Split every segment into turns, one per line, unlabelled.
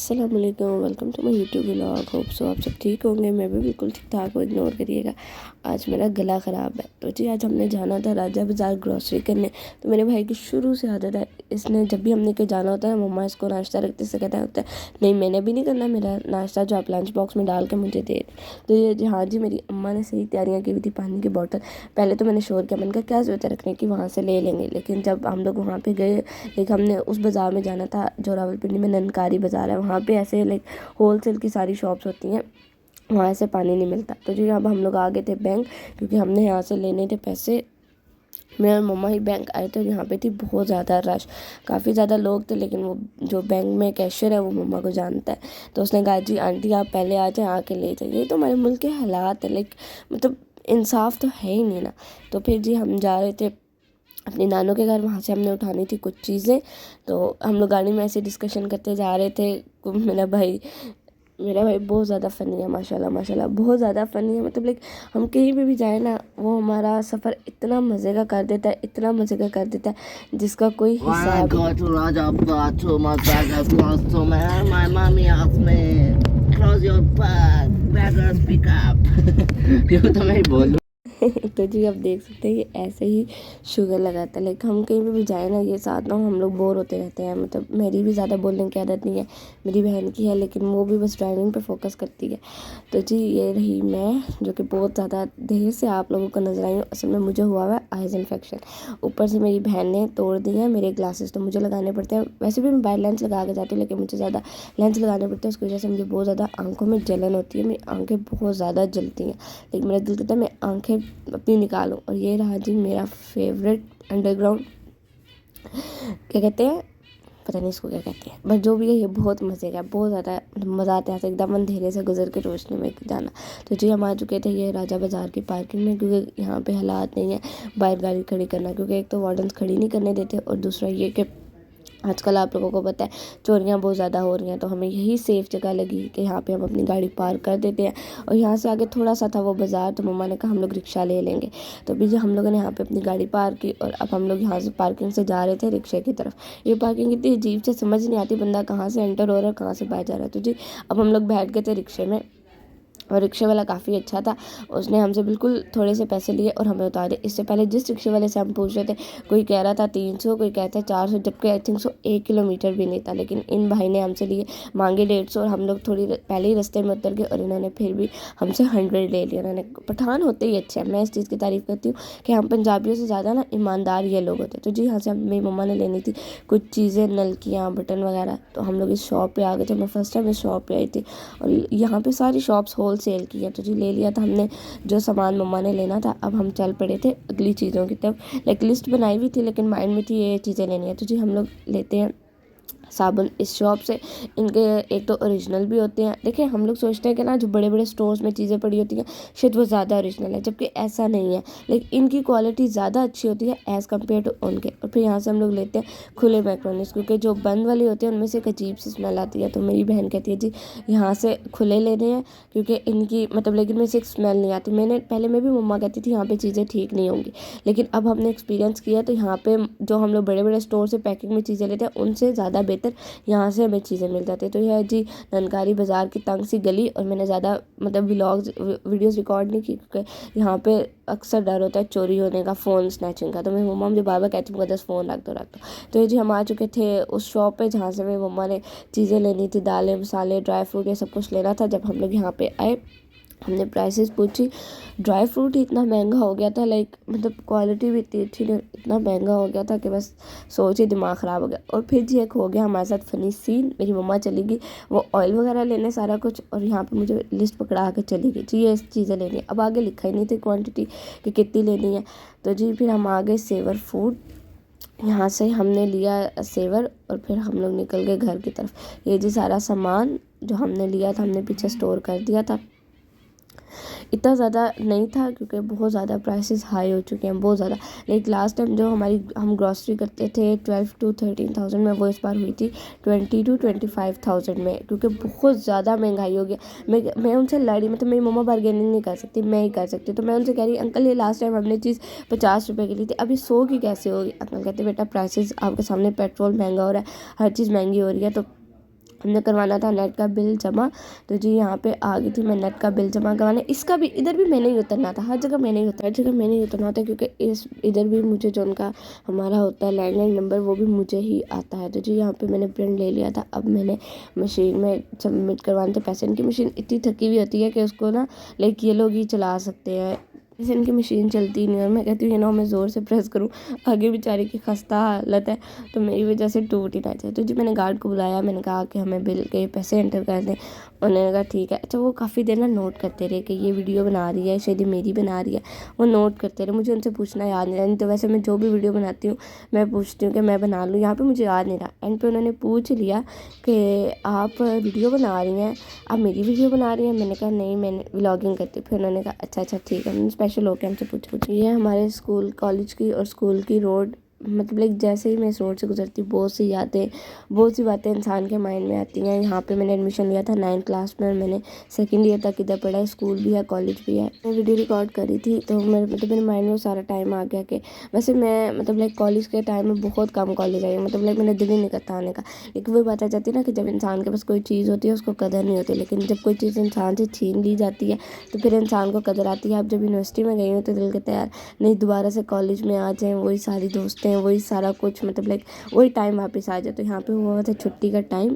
अस्सलाम वालेकुम, welcome to my YouTube vlog. Hope so आप सब ठीक होंगे। मैं भी बिल्कुल ठीक ठाक हूँ, इग्नोर करिएगा। आज मेरा गला ख़राब है तो जी आज हमने जाना था राजा बाज़ार ग्रॉसरी करने। तो मेरे भाई की शुरू से आदत है, इसने जब भी हमने कहीं जाना होता है मम्मा इसको नाश्ता रखते से कहता होता है नहीं मैंने भी नहीं करना, मेरा नाश्ता जो आप लंच बॉक्स में डाल के मुझे दे। तो ये जी हाँ जी, मेरी अम्मा ने सही तैयारियाँ की हुई थी। पानी की बोतल पहले तो मैंने शोर किया, मैंने कहा क्या ज़रूरत है रखने की, वहाँ से ले लेंगे। लेकिन जब हम लोग वहाँ पर गए, लेकिन हमने उस बाज़ार में जाना था जो रावलपिंडी में ननकारी बाज़ार है, वहाँ पे ऐसे लाइक होलसेल की सारी शॉप्स होती हैं, वहाँ से पानी नहीं मिलता। तो जी अब हम लोग आ गए थे बैंक, क्योंकि हमने यहाँ से लेने थे पैसे। मेरे मम्मा ही बैंक आए थे, यहाँ पे थी बहुत ज़्यादा रश, काफ़ी ज़्यादा लोग थे। लेकिन वो जो बैंक में कैशियर है वो मम्मा को जानता है, तो उसने कहा जी आंटी आप पहले आ जाए, आके ले जाइए। ये तो हमारे मुल्क के हालात है, लाइक मतलब इंसाफ तो है ही नहीं ना। तो फिर जी हम जा रहे थे अपनी नानों के घर, वहाँ से हमने उठानी थी कुछ चीज़ें। तो हम लोग गाड़ी में ऐसे डिस्कशन करते जा रहे थे। मेरा भाई बहुत ज़्यादा फ़नी है, माशाल्लाह माशाल्लाह बहुत ज़्यादा फ़नी है। मतलब लाइक हम कहीं पे भी जाए ना, वो हमारा सफ़र इतना मज़े का कर देता है, इतना मज़े का कर देता है जिसका कोई हिसाब नहीं।
To Raja to my beggars close to me. My mommy asked me, close your bag, beggars pick up. क्यों तो मैं ही बोलूं।
तो जी आप देख सकते हैं ये ऐसे ही शुगर लगाता है। लाइक हम कहीं पे भी जाए ना, ये साथ ना हम लोग बोर होते रहते हैं। मतलब मेरी भी ज़्यादा बोलने की आदत नहीं है, मेरी बहन की है, लेकिन वो भी बस ड्राइविंग पे फोकस करती है। तो जी ये रही मैं, जो कि बहुत ज़्यादा देर से आप लोगों को नजर आई हूँ। असल में मुझे हुआ है आइज़ इन्फेक्शन, ऊपर से मेरी बहन ने तोड़ दी है मेरे ग्लासेस, तो मुझे लगाने पड़ते हैं। वैसे भी मैं बाहर लेंस लगा के जाती हूँ, लेकिन मुझे ज़्यादा लेंस लगाने पड़ते हैं। उसकी वजह से मुझे बहुत ज़्यादा आंखों में जलन होती है, मेरी आंखें बहुत ज़्यादा जलती हैं। लेकिन मेरा दिल करता है मैं आंखें अपनी निकालूं। और ये रहा जी मेरा फेवरेट अंडरग्राउंड, क्या कहते हैं पता नहीं इसको क्या कहते हैं, बट जो भी है ये बहुत मज़े का, बहुत ज़्यादा मज़ा आता है ऐसे एकदम अंधेरे से गुजर के रोशनी में जाना। तो जी हम आ चुके थे ये राजा बाज़ार की पार्किंग में, क्योंकि यहाँ पे हालात नहीं है बाहर गाड़ी खड़ी करना, क्योंकि एक तो वार्डन्स खड़ी नहीं करने देते, और दूसरा ये कि आजकल आप लोगों को पता है चोरियां बहुत ज़्यादा हो रही हैं। तो हमें यही सेफ़ जगह लगी कि यहाँ पे हम अपनी गाड़ी पार्क कर देते हैं। और यहाँ से आगे थोड़ा सा था वो बाज़ार, तो मम्मा ने कहा हम लोग रिक्शा ले लेंगे। तो भी हम लोगों ने यहाँ पे अपनी गाड़ी पार्क की, और अब हम लोग यहाँ से पार्किंग से जा रहे थे रिक्शे की तरफ। ये पार्किंग इतनी अजीब से समझ नहीं आती, बंदा कहाँ से एंटर हो रहा है कहाँ से बाहर जा रहा है। तो जी अब हम लोग बैठ गए थे रिक्शे में, और रिक्शे वाला काफ़ी अच्छा था। उसने हमसे बिल्कुल थोड़े से पैसे लिए और हमें उतारे। इससे पहले जिस रिक्शे वाले से हम पूछ रहे थे, कोई कह रहा था 300, कोई कहता है 400, जबकि आई थिंक सो 1 किलोमीटर भी नहीं था। लेकिन इन भाई ने हमसे लिए मांगे 150, और हम लोग थोड़ी पहले ही रास्ते में उतर गए, और इन्होंने फिर भी हमसे 100 ले लिया। इन्होंने पठान होते ही अच्छे हैं, मैं इस चीज़ की तारीफ़ करती हूँ कि हम पंजाबियों से ज़्यादा ना ईमानदार ये लोग होते हैं। तो जी यहाँ से मेरी मम्मा ने लेनी थी कुछ चीज़ें, नलकियाँ, बटन वगैरह। तो हम लोग इस शॉप पर आ गए थे, मैं फर्स्ट टाइम इस शॉप पर आई थी, और यहाँ पर सारी शॉप्स होल सेल की है। तो जी ले लिया था हमने जो सामान मम्मा ने लेना था। अब हम चल पड़े थे अगली चीज़ों की तरफ। लाइक लिस्ट बनाई हुई थी, लेकिन माइंड में थी ये चीज़ें लेनी है। तो जी हम लोग लेते हैं साबुन इस शॉप से। इनके एक तो ओरिजिनल भी होते हैं। देखिए हम लोग सोचते हैं कि ना जो बड़े बड़े स्टोर्स में चीज़ें पड़ी होती हैं शायद वो ज़्यादा ओरिजिनल है, जबकि ऐसा नहीं है। लेकिन इनकी क्वालिटी ज़्यादा अच्छी होती है एज़ कम्पेयर टू उनके। और फिर यहाँ से हम लोग लेते हैं खुले मैक्रोनीस, क्योंकि जो बंद वाली होती है उनमें से एक अजीब सी स्मेल आती है। तो मेरी बहन कहती है जी यहाँ से खुले लेने हैं, क्योंकि इनकी मतलब लेकिन में से एक स्मेल नहीं आती। मैं भी मम्मा कहती थी यहाँ पर चीज़ें ठीक नहीं होंगी, लेकिन अब हमने एक्सपीरियंस किया तो यहाँ पर जो हम लोग बड़े बड़े स्टोर से पैकिंग में चीज़ें लेते हैं उनसे ज़्यादा बेहतर यहाँ से हमें चीज़ें मिल जाती है। तो यह है जी ननकारी बाज़ार की तंग सी गली। और मैंने ज़्यादा मतलब वीडियोस रिकॉर्ड नहीं की, क्योंकि यहाँ पे अक्सर डर होता है चोरी होने का, फ़ोन स्नैचिंग का। तो मेरी मम्मा मुझे बार बार कहती मुकद्दस फ़ोन रख दो रख दो। तो ये जी हम आ चुके थे उस शॉप पे जहाँ से मेरी मम्मा ने चीज़ें लेनी थी, दालें मसाले ड्राई फ्रूट ये सब कुछ लेना था। जब हम लोग यहाँ पे आए हमने प्राइसेस पूछी, ड्राई फ्रूट ही इतना महंगा हो गया था, लाइक मतलब क्वालिटी भी इतनी अच्छी नहीं, इतना महंगा हो गया था कि बस सोच ही दिमाग ख़राब हो गया। और फिर जी एक हो गया हमारे साथ फ़नी सीन, मेरी मम्मा चली गई वो ऑयल वगैरह लेने सारा कुछ, और यहाँ पे मुझे लिस्ट पकड़ा के चली गई जी ये चीज़ें लेनी है। अब आगे लिखा ही नहीं थी क्वान्टिटी कि कितनी लेनी है। तो जी फिर हम आ गए सेवर फूड, यहाँ से हमने लिया सेवर, और फिर हम लोग निकल गए घर की तरफ। ये जी सारा सामान जो हमने लिया था हमने पीछे स्टोर कर दिया था। इतना ज़्यादा नहीं था क्योंकि बहुत ज़्यादा प्राइसेस हाई हो चुके हैं, बहुत ज़्यादा। लाइक लास्ट टाइम जो हम ग्रॉसरी करते थे 12 to 13,000 में, वो इस बार हुई थी 20 to 25,000 में, क्योंकि बहुत ज़्यादा महंगाई हो गया। मैं उनसे लड़ी, मतलब मेरी मम्मा बार्गेनिंग नहीं कर सकती, मैं ही कर सकती। तो मैं उनसे कह रही अंकल ये लास्ट टाइम हमने चीज़ 50 रुपये की ली थी, अभी 100 की कैसे होगी। अंकल कहते बेटा प्राइसेस आपके सामने, पेट्रोल महंगा हो रहा है, हर चीज़ महंगी हो रही है, तो हमने करवाना था नेट का बिल जमा। तो जी यहाँ पे आ गई थी मैं नेट का बिल जमा करवाने। इसका भी इधर भी मैंने ही उतरना था, हर जगह मैंने ही उतरना होता है क्योंकि इधर भी मुझे जो उनका हमारा होता है लैंडलाइन नंबर वो भी मुझे ही आता है। तो जी यहाँ पे मैंने प्रिंट ले लिया था। अब मैंने मशीन में सबमिट करवाने थे पैसे। इनकी मशीन इतनी थकी हुई होती है कि उसको ना लाइक ये लोग ही चला सकते हैं, जैसे इनकी मशीन चलती नहीं। और मैं कहती हूँ ये ना मैं ज़ोर से प्रेस करूँ, आगे बेचारी की खस्ता हालत है तो मेरी वजह से टूट ही ना जाए। तो जी मैंने गार्ड को बुलाया, मैंने कहा कि हमें बिल के पैसे एंटर कर दें। उन्होंने कहा ठीक है। अच्छा वो काफ़ी देर ना नोट करते रहे कि ये वीडियो बना रही है, शायद मेरी बना रही है, वो नोट करते रहे। मुझे उनसे पूछना याद नहीं रहा, नहीं तो वैसे मैं जो भी वीडियो बनाती हूँ मैं पूछती हूँ कि मैं बना लूँ। यहाँ पर मुझे याद नहीं रहा। एंड पे उन्होंने पूछ लिया कि आप वीडियो बना रही हैं, आप मेरी वीडियो बना रही हैं। मैंने कहा नहीं मैंने व्लॉगिंग करती। फिर उन्होंने कहा अच्छा ठीक है। मैंने स्पेशल होकर हमसे पूछा। ये हमारे स्कूल कॉलेज की और स्कूल की रोड, मतलब लाइक जैसे ही मैं इस रोड से गुजरती हूँ बहुत सी बातें इंसान के माइंड में आती हैं। यहाँ पे मैंने एडमिशन लिया था 9th क्लास में और मैंने 2nd ईयर तक इधर पढ़ा है। स्कूल भी है, कॉलेज भी है। मैं वीडियो रिकॉर्ड करी थी तो मेरे माइंड में वो सारा टाइम आ गया कि वैसे मैं मतलब लाइक कॉलेज के टाइम में बहुत कम कॉलेज आई हूँ, मतलब लाइक मेरा दिल ही नहीं करता आने का। लेकिन वही बात आ जाती है ना कि जब इंसान के पास कोई चीज़ होती है उसको कदर नहीं होती, लेकिन जब कोई चीज़ इंसान से छीन ली जाती है तो फिर इंसान को कदर आती है। अब जब यूनिवर्सिटी में गई हूँ तो दिल कहता है यार नहीं दोबारा से कॉलेज में आ जाएँ, वही सारी दोस्तें, वही सारा कुछ, मतलब लाइक वही टाइम वापस आ जाए। तो यहाँ पे हुआ था छुट्टी का टाइम,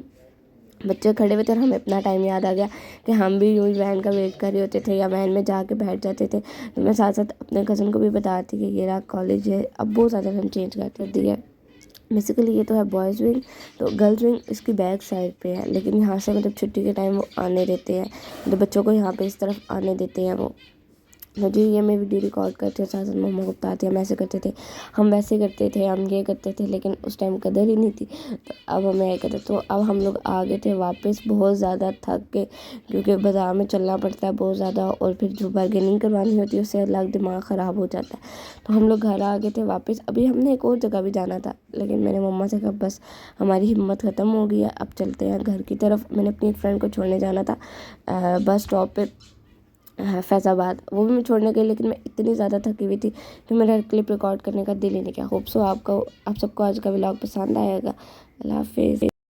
बच्चे खड़े हुए थे और हमें अपना टाइम याद आ गया कि हम भी यूँ ही वैन का वेट कर रहे होते थे या वैन में जाके बैठ जाते थे। तो मैं साथ साथ अपने कज़न को भी बताती कि ये रहा कॉलेज है। अब बहुत ज़्यादा हम चेंज कर दिया। बेसिकली ये तो है बॉयज़ विंग, तो गर्ल्स विंग इसकी बैक साइड पे है। लेकिन यहाँ से मतलब छुट्टी के टाइम वो आने देते हैं, तो बच्चों को यहाँ पे इस तरफ आने देते हैं वो। जी ये मैं वीडियो रिकॉर्ड करते साथ साथ मम्मा को बताती, हम ऐसे करते थे, हम वैसे करते थे, हम ये करते थे, लेकिन उस टाइम कदर ही नहीं थी। तो अब हमें ये कहते। तो अब हम लोग आ गए थे वापस बहुत ज़्यादा थक के, क्योंकि बाज़ार में चलना पड़ता है बहुत ज़्यादा और फिर जो बार्गेनिंग करवानी होती है उससे अलग दिमाग ख़राब हो जाता है। तो हम लोग घर आ गए थे वापस। अभी हमने एक और जगह भी जाना था, लेकिन मैंने मम्मा से कहा बस हमारी हिम्मत ख़त्म हो गई है, अब चलते हैं घर की तरफ। मैंने अपनी एक फ्रेंड को छोड़ने जाना था बस स्टॉप पे फैज़ाबाद, वो भी मैं छोड़ने गई, लेकिन मैं इतनी ज़्यादा थकी हुई थी कि मेरा क्लिप रिकॉर्ड करने का दिल ही नहीं किया। होप सो आप सबको आज का व्लॉग पसंद आएगा। अल्लाह हाफिज़।